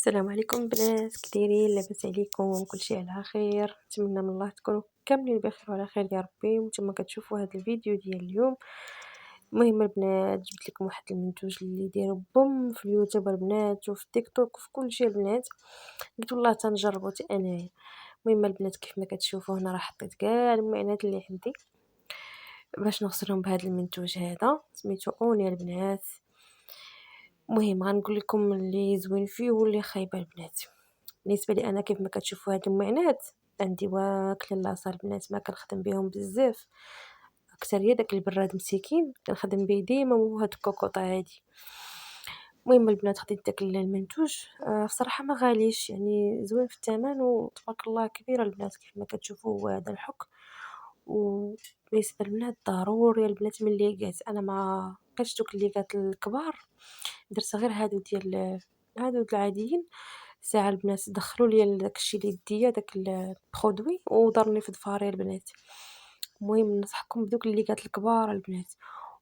السلام عليكم بنات، كدايرين؟ لاباس عليكم؟ كلشي على خير؟ نتمنى من الله تكونوا كاملين بخير وعلى خير يا ربي. وانتم كتشوفوا هذا الفيديو ديال اليوم. المهم البنات، جبت لكم واحد المنتوج اللي داير بوم في اليوتيوب البنات، وفي التيك توك وفي كلشي البنات. قلت والله تنجربو حتى انايا. المهم البنات، كيف ما كتشوفوا هنا راه حطيت كاع المعينات اللي عندي باش نغسلهم بهذا المنتوج هذا، سميتو اونيا البنات. المهم غنقول لكم اللي زوين فيه واللي خايبه البنات. بالنسبه لي انا، كيف ما كتشوفوا هاد المعينات عندي واكله لاصه البنات، ما كنخدم بهم بزاف. اكثريه داك البراد مسكين كنخدم به ديما، وهاد الكوكوطه هادي. المهم البنات، خديت داك المنتوج. بصراحه ما غاليش، يعني زوين في الثمن وتبارك الله كبيره البنات. كيف ما كتشوفوا هو هذا الحك. وبالنسبه للبنات ضروري البنات من ليغات، انا ما بقيتش دوك الليغات الكبار، درت غير هادو العاديين. ساعة البنات دخلوا لي داكشي ليديا داك البرودوي وضرني في ظفاري البنات. المهم ننصحكم بدوك الليغات الكبار البنات.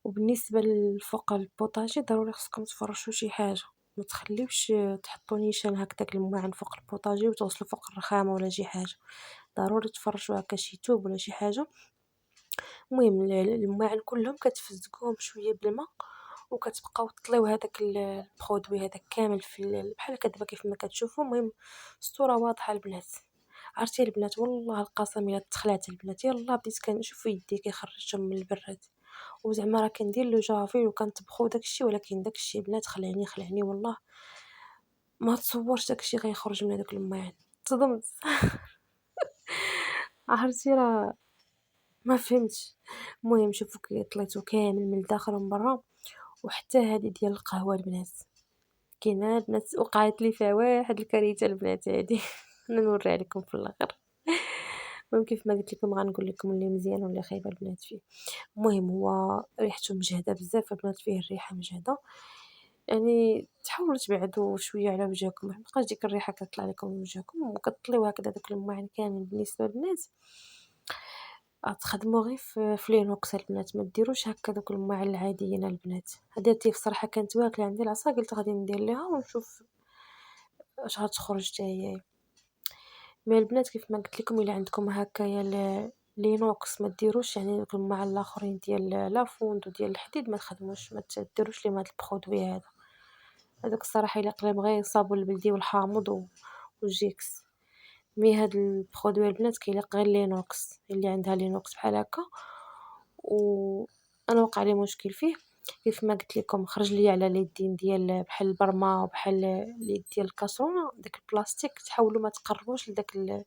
وبالنسبه لفوق البوطاجي ضروري خصكم تفرشوا شي حاجه، ما تخليوش تحطوا نيشان هكداك الماعن فوق البوطاجي وتغسلوا فوق الرخامه ولا شي حاجه. ضروري تفرشوا هكا شي توب ولا شي حاجه. المهم الماعن كلهم كتفزقوهم شويه بالماء، وكتبقاو تطليو هذاك البرودوي هذاك كامل في بحال هكا دابا كيف ما كتشوفوا. المهم الصوره واضحه البنات. عرفتي البنات، والله القسم الا تخلعت البنات، يلا بديت كنشوف في يدي كيخرجهم من البراد، وزعما راه كندير لو جافي وكنطبخو داكشي، ولكن داكشي البنات خلعني والله ما تصورش داكشي غيخرج من هذاك الماعن. تصدمت. عرفتي راه ما فهمتش. المهم شوفوا كي طليتو كامل من الداخل ومن برا. وحتى هذه ديال القهوه البنات، كاينه البنات وقعت لي فيها واحد الكارثه البنات هذه. انا نوريها لكم في الاخر. المهم كيف ما قلت لكم غنقول لكم اللي مزيان واللي خايبه البنات فيه. المهم هو ريحته مجهده بزاف البنات، فيه الريحه مجهده، يعني تحاولوا تبعدوا شويه على وجهكم، ما تبقاش ديك الريحه كتطلع لكم من وجهكم وكتطليو هكذا داك الماعن كامل. بالنسبه للبنات تخدموا غير في لينوكس البنات، ما ديروش هكا دوك الماعن العاديين البنات. هادي بصراحه كانت واكله عندي العصا، قلت غادي ندير ليها ونشوف اش غتخرج حتى هي. مي البنات كيف ما قلت لكم، الا عندكم هكايا لينوكس ما ديروش، يعني دوك الماعن الاخرين ديال لافوند وديال الحديد ما تخدموش، ما تديروش ليهم هاد البرودوي هذا. هذاك الصراحه الا قليم غير الصابون البلدي والحامض والجيكس. مي هاد البرودوي البنات كيليق غير لينوكس، اللي عندها لينوكس بحال هكا. وانا وقع لي مشكل فيه، كيف ما قلت لكم خرج لي على اليدين ديال بحال البرمه وبحال اليد ديال الكاسرونه. داك البلاستيك تحاولوا ما تقربوش لداك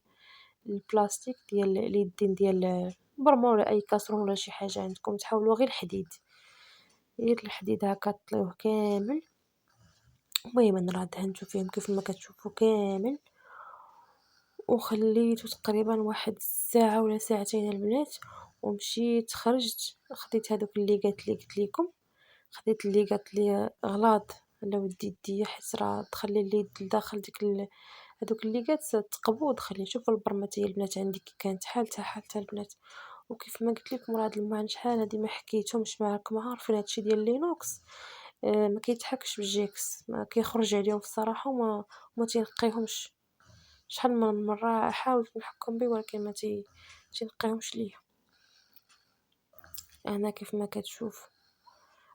البلاستيك ديال اليدين ديال البرمه ولا اي كاسرون ولا شي حاجه عندكم، تحاولوا غير الحديد، غير الحديد هكا طليوه كامل. المهم انا راه دهنتو فيهم كيف ما كتشوفوا كامل، وخليته تقريبا واحد الساعه ولا ساعتين البنات. ومشيت خرجت خديت هذوك الليغات اللي قلت لكم، خديت الليغات اللي غلاض على ود يديا، حيت راه تخلي اليد لداخل ديك هذوك الليغات تقبض. خلي شوفوا البرمه هي البنات عندي كي كانت حالتها البنات. وكيف ما قلت لكم راه هاد الماعن شحال هادي ما حكيتهمش معاكم، عارفين هادشي ديال لينوكس. ما كيتحكش بالجيكس، ما كيخرج عليهم في الصراحه، وما تينقيهمش. شحال من مره حاولت نحكم به ولكن ما تينقيهمش ليا. انا كيف ما كتشوف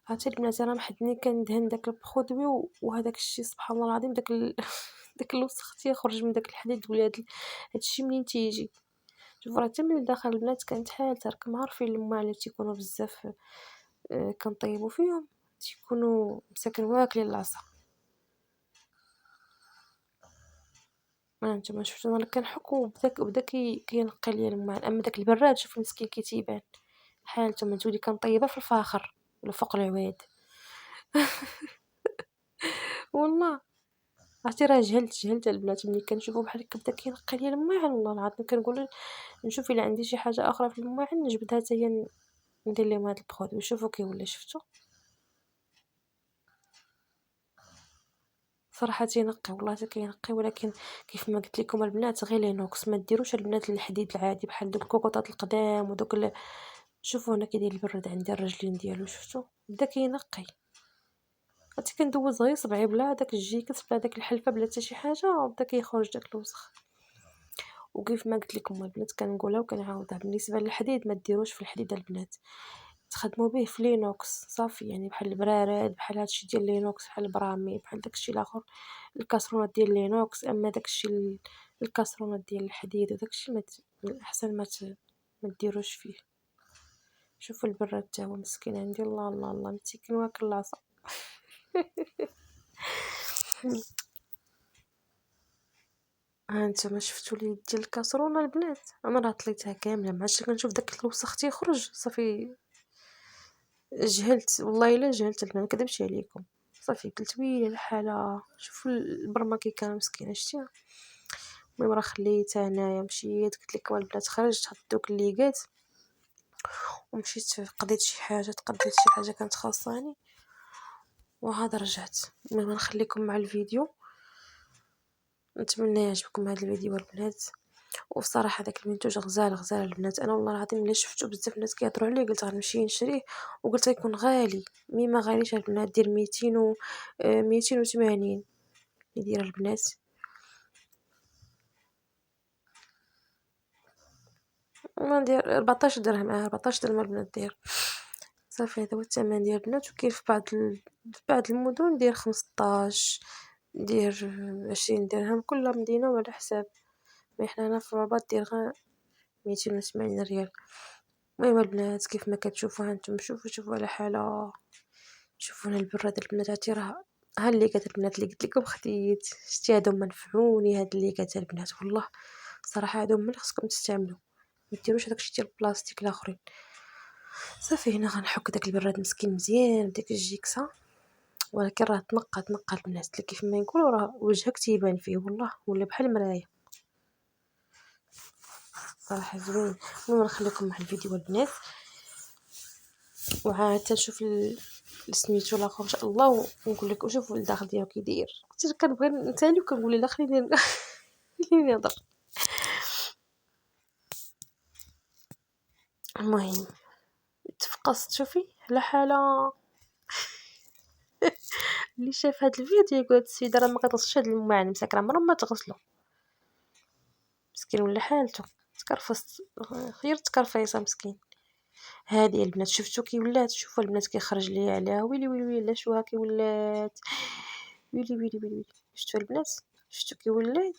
عرفتي البنات، انا محدني كندهن داك البرودوي وهداك الشيء سبحان الله العظيم داك داك الوسخ تيخرج من داك الحديد ولا هادشي منين تيجي. شوفوا راه حتى من الداخل البنات كانت حالتها، راكم عارفين الماء اللي تيكونوا بزاف كنطيبوا فيهم تيكونوا مساكن واكلين العصا. نتوما شفتوا انا كنحك وبدا كينقي ليا الماء. اما داك البراد شوف مسكين كيتيبان حالته ما تولي كنطيبها في الفاخر ولا فوق العواد. والله عرفتي راه جهلت البنات ملي كنشوفو بحال هكا بدا كينقي ليا الماعن. والله العظيم كنقول نشوف الا عندي شي حاجه اخرى في الماعن نجبدها حتى هي ندير لهم هاد البرودوي. شوفوا كي ولا شفتوا صراحه تينقي، والله حتى كينقي. ولكن كيف ما قلت لكم البنات غير لينوكس، ما ديروش البنات الحديد العادي بحال دوك الكوكوطات القدام ودوك شوفوا هنا كيدير البراد عندي الرجلين ديالو، شفتوا بدا كينقي. عرفتي كندوز غير صبعي بلا داك الجيكس بلا داك الحلفة بلا حتى شي حاجة وبدا كيخرج داك الوسخ. وكيف ما قلت لكم البنات كنقولها وكنعاودها، بالنسبة للحديد ما ديروش في الحديد البنات، تخدموا به في لينوكس صافي، يعني بحال البرارات بحال هادشي ديال لينوكس بحال البرامي بحال داكشي الاخر، الكاسرونات ديال لينوكس. اما داكشي الكاسرونات ديال الحديد وداكشي من الاحسن ما ديروش فيه. شوفوا البراد تا هو مسكين عندي، الله الله الله مسكين واكل العصا. ها نتوما شفتوا اليد ديال الكاسرونه البنات، انا راه طليتها كامله ما عادش كنشوف داك الوسخ تيخرج صافي. جهلت والله الا جهلت البنات، مكذبش عليكم. صافي قلت ويلي الحاله، شوفوا البرمه كي كان مسكينه شتيها. المهم راه خليتها هنايا، مشيت قلت لكم البنات خرجت حط دوك الليقات ومشيت قضيت شي حاجه، تقضيت شي حاجه كانت خاصاني وعاد رجعت. المهم نخليكم مع الفيديو، نتمنى يعجبكم هذا الفيديو البنات. وبصراحه داك المنتوج غزال غزال البنات، انا والله العظيم ملي شفتو بزاف الناس كيهضروا عليه قلت غنمشي نشريه، وقلت غيكون غالي. مي ما غاليش البنات، دير 200 و 280 يدير البنات. ما ندير 14 درهم، 14 درهم البنات دير. صافي هذا هو الثمن ديال البنات. وكاين في في بعض المدن دير 15، دير 20 درهم، كل مدينه وعلى حساب. مي حنا هنا في الرباط دير غير 280 ريال. المهم البنات كيف ما كتشوفوا هانتوما، شوفوا على حاله. شوفوا هنا البراد البنات، عرفتي راه ها الليكات البنات اللي قلت لكم خديت، شتي هادو منفعوني هاد الليكات البنات والله. صراحه هادو هما اللي خصكم تستعملوا، ما ديروش داكشي ديال البلاستيك الاخرين. صافي هنا غنحك داك البراد مسكين مزيان بديك الجيكسه، ولكن راه تنقى البنات اللي كيف ما نقولوا راه وجهك تيبان فيه والله، ولا بحال المرايه صراحه زوين. المهم نخليكم مع الفيديو البنات، وعاد تنشوف سميتو الاخر ان شاء الله، ونقول لك وشوفوا الداخل ديالو كي داير. كنت كنبغي نسالي وكنقول لا خليني خليني نهضر. المهم تفقست شوفي على حاله. اللي شاف هاد الفيديو يقول هاد السيده راه ما كتغسلش هاد الماعن مساكره عمرها ما تغسلو، مسكين ولا حالته تكرفص غير تكرفيصه مسكين. هادي البنات شفتو كي ولات، شوفوا البنات كيخرج ليا عليها، ويلي ويلي ويلي شوها كي ولات، ويلي ويلي ويلي. شفتو البنات، شفتو كي ولات،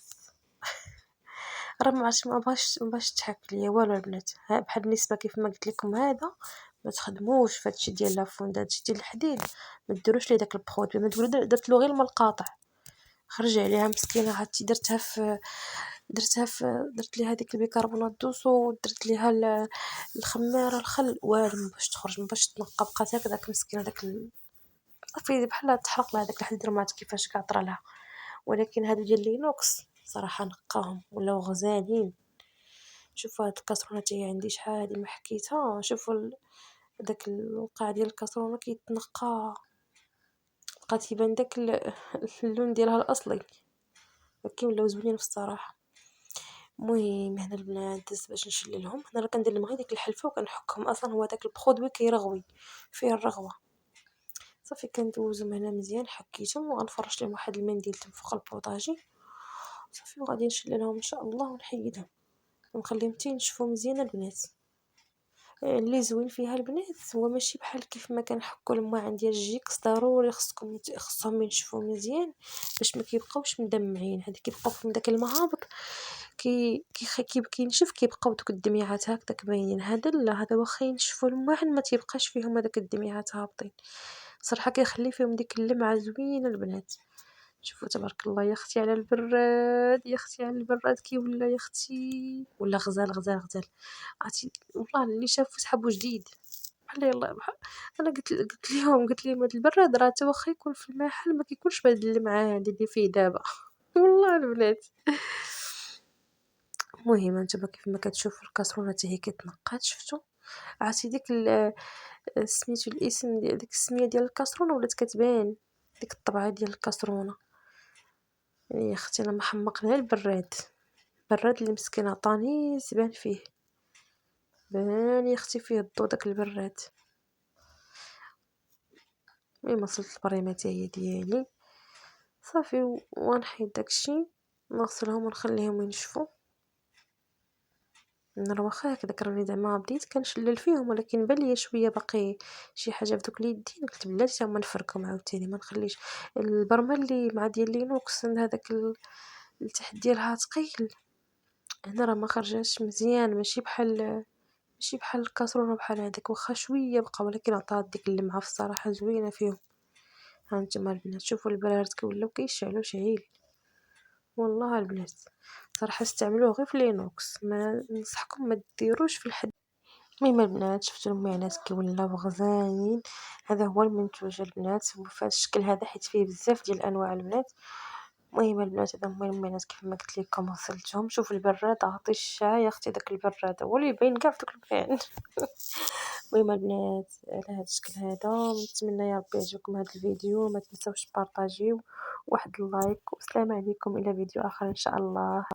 راه ما عرفتش ما باش تحك ليا والو البنات. بحال بالنسبه كيف ما قلت لكم هذا ما تخدموش في هادشي ديال لافون، هادشي ديال الحديد ما ديروش ليه داك البرودوي، ما تقولوا درت له غير الماء القاطع خرج عليها مسكينه. عرفتي درت ليها هذيك البيكربونات دوسو، درت ليها الخماره الخل، والو ما باش تخرج ما باش تنقى، بقات هكذاك مسكينه داك صافي بحال تحرق لها داك الحديد، ما عرفت كيفاش كعطرا لها. ولكن هادو ديال لينوكس صراحه نقاهم ولاو غزالين. شوفوا هاد الكاسرونه تاهي عندي شحال هادي ما حكيتها. شوفوا داك الوقع ديال الكاسرونه كيتنقى، بقى تيبان داك اللون ديالها الاصلي، ولكن ولاو زوينين في الصراحه. المهم هنا البنات دزت باش نشللهم. انا راه كندير لهم غير ديك الحلفه وكنحكهم، اصلا هو داك البرودوي كيرغوي فيه الرغوه. صافي كندوزهم هنا مزيان، حكيتهم وغنفرش لهم واحد المنديل فوق البوطاجي صافي، وغادي نشللهم ان شاء الله ونحيدهم ونخليهم حتى ينشفوا مزيان البنات. اللي زوين فيها البنات هو ماشي بحال كيف ما كنحكوا الماعن ديال الجيكس، ضروري خصهم ينشفوا مزيان باش ما كيبقاوش مدمعين. هادي كيبقاو في داك الماء هابط كينشف كيبقاو دوك الدميعات هكذاك باينين. هذا لا، هذا واخا ينشفوا الماعن ما تيبقاش فيهم هذاك الدميعات هابطين صراحه، كيخلي فيهم ديك اللمعه زوينه البنات. شوفوا تبارك الله يا اختي على البراد، يا اختي على البراد كي ولا يا اختي، ولا غزال غزال غزال. عرفتي والله اللي شافو سحبو جديد بحال يلا بحال. انا قلت لهم هاد البراد راه حتى واخا يكون في المحل ما كيكونش بهاد اللمعه هادي اللي فيه دابا. والله البنات. المهم انتما كيف ما كتشوفوا الكاسرونه حتى هي كتنقات شفتوا. عرفتي ديك سميتو الاسم ديال ديك السميه ديال الكاسرونه ولات كتبان، ديك الطبعه ديال الكاسرونه. يعني يا اختي انا محمق لها البراد اللي مسكين عطاني زبان فيه، بان يا اختي فيه الضو داك البراد. المهم غسلت البريمة حتى هي ديالي صافي، ونحيد داكشي نغسلهم ونخليهم ينشفوا. انا واخا هكداك راني زعما بديت كنشلل فيهم، ولكن بان ليا شويه باقي شي حاجه في دوك اليدين، قلت بلاتي هما نفركهم عاوتاني ما نخليش البرمه اللي مع ديال لينوكس هذاك التحت ديالها ثقيل. هنا راه ما خرجاتش مزيان، ماشي بحال الكاسرونه بحال هذاك، واخا شويه بقى ولكن عطات ديك اللمعه في الصراحه زوينه فيهم. ها نتوما البنات شوفوا البرارد كيولاو كيشعلوا شعيل، والله البنات صراحه استعملوه غير في لينوكس، ما ننصحكم ما ديروش في الحد. المهم البنات شفتوا المعينات كيولاو غزالين، هذا هو المنتوج البنات بهذا الشكل هذا، حيت فيه بزاف ديال الانواع البنات. المهم البنات هذا هما المعينات كيف ما قلت لكم غسلتهم. شوف البراد عطي الشاي يا اختي، داك البراد هو اللي باين كاع في دوك المعين. المهم البنات على هذا الشكل هذا، نتمنى يا ربي يعجبكم هذا الفيديو، ما تنساوش بارطاجيو واحد اللايك، والسلام عليكم الى فيديو اخر ان شاء الله.